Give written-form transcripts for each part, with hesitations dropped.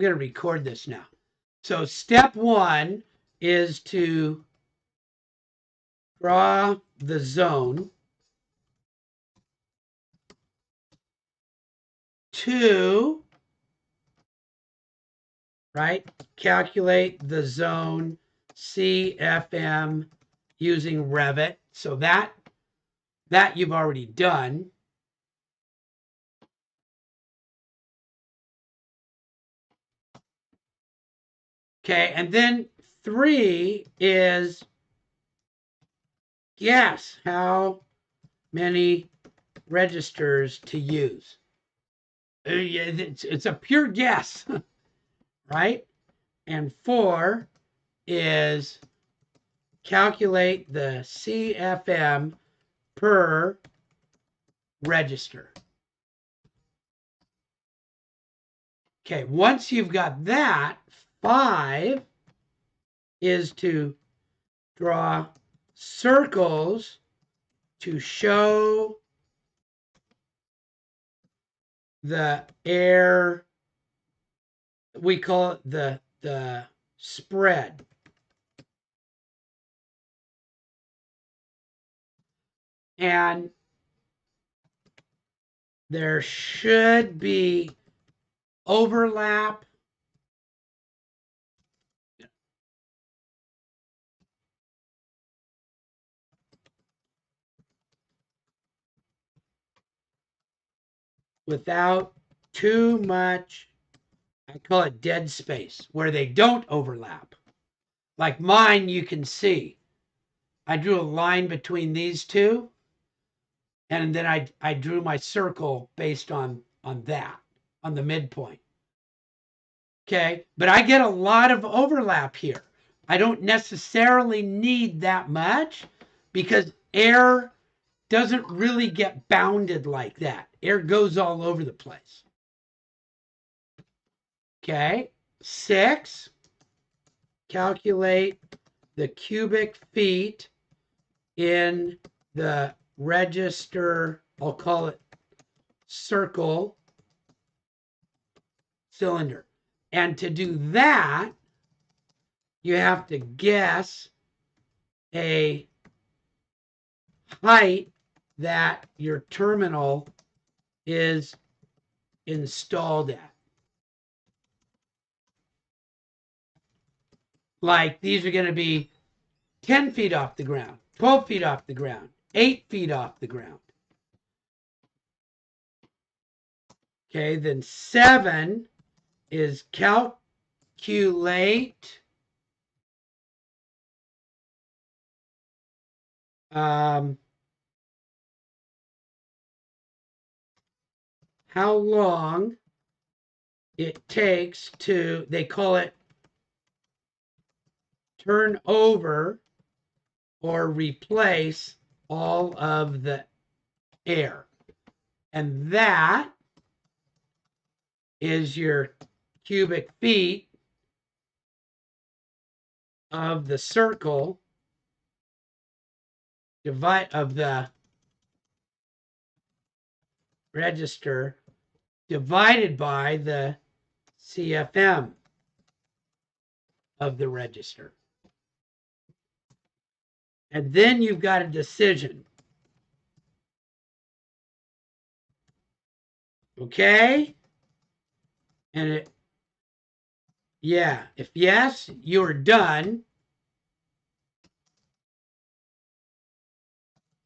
going to record this now. So step 1 is to draw the zone. 2, right? Calculate the zone CFM using Revit. So that you've already done. Okay, and then 3 is guess how many registers to use. It's a pure guess, right? And 4 is calculate the CFM per register. Okay, once you've got that, 5 is to draw circles to show the air, we call it the spread. And there should be overlap without too much, I call it dead space, where they don't overlap. Like mine, you can see. I drew a line between these two, and then I drew my circle based on that, on the midpoint. Okay, but I get a lot of overlap here. I don't necessarily need that much because air doesn't really get bounded like that. Air goes all over the place. Okay, 6, calculate the cubic feet in the register, I'll call it circle cylinder. And to do that, you have to guess a height that your terminal is installed at. Like these are going to be 10 feet off the ground, 12 feet off the ground, 8 feet off the ground. Okay, then 7 is calculate how long it takes to, they call it turn over or replace all of the air. And that is your cubic feet of the circle of the register divided by the CFM of the register. And then you've got a decision. Okay? And if yes, you're done.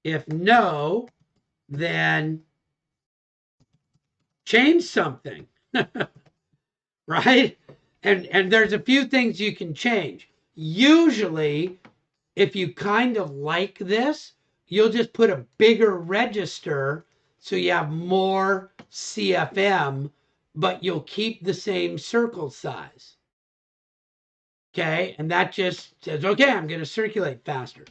If no, then change something. Right? And there's a few things you can change. Usually, if you kind of like this, you'll just put a bigger register so you have more CFM, but you'll keep the same circle size. Okay, and that just says, okay, I'm going to circulate faster.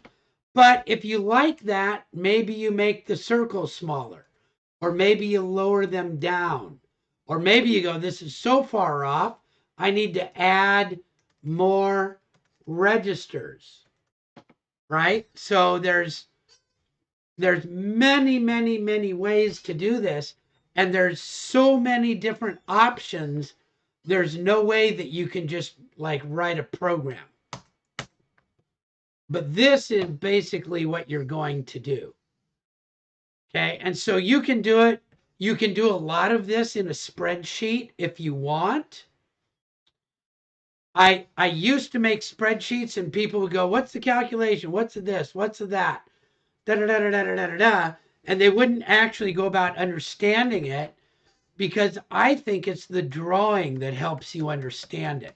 But if you like that, maybe you make the circles smaller, or maybe you lower them down, or maybe you go, this is so far off, I need to add more registers, right? So there's many, many, many ways to do this, and there's so many different options there's no way that you can just like write a program. But this is basically what you're going to do. Okay. And so you can do it. You can do a lot of this in a spreadsheet if you want. I used to make spreadsheets and people would go, what's the calculation? What's the this? What's the that? Da da da da da da da da. And they wouldn't actually go about understanding it, because I think it's the drawing that helps you understand it.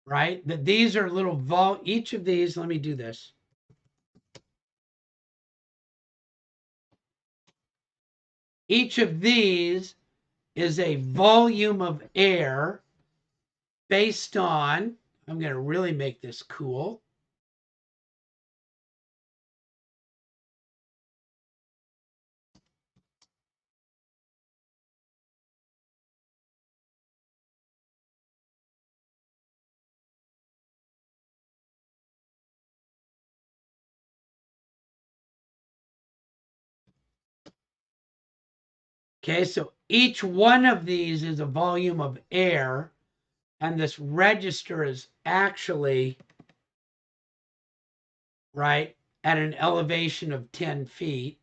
Right? That these are little each of these, let me do this. Each of these is a volume of air based on, I'm going to really make this cool. Okay, so each one of these is a volume of air, and this register is actually, right, at an elevation of 10 feet.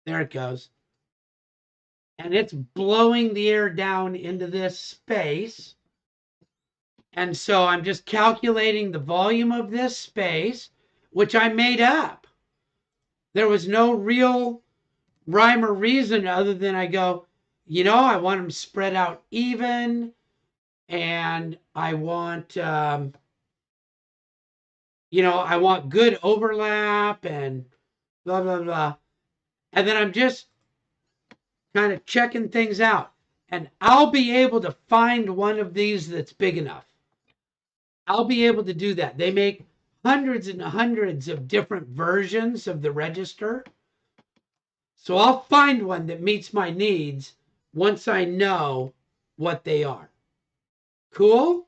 There it goes. And it's blowing the air down into this space. And so I'm just calculating the volume of this space, which I made up. There was no real rhyme or reason other than I go, I want them spread out even, and I want, I want good overlap and blah, blah, blah. And then I'm just kind of checking things out. And I'll be able to find one of these that's big enough. I'll be able to do that. They make hundreds and hundreds of different versions of the register. So I'll find one that meets my needs once I know what they are. Cool?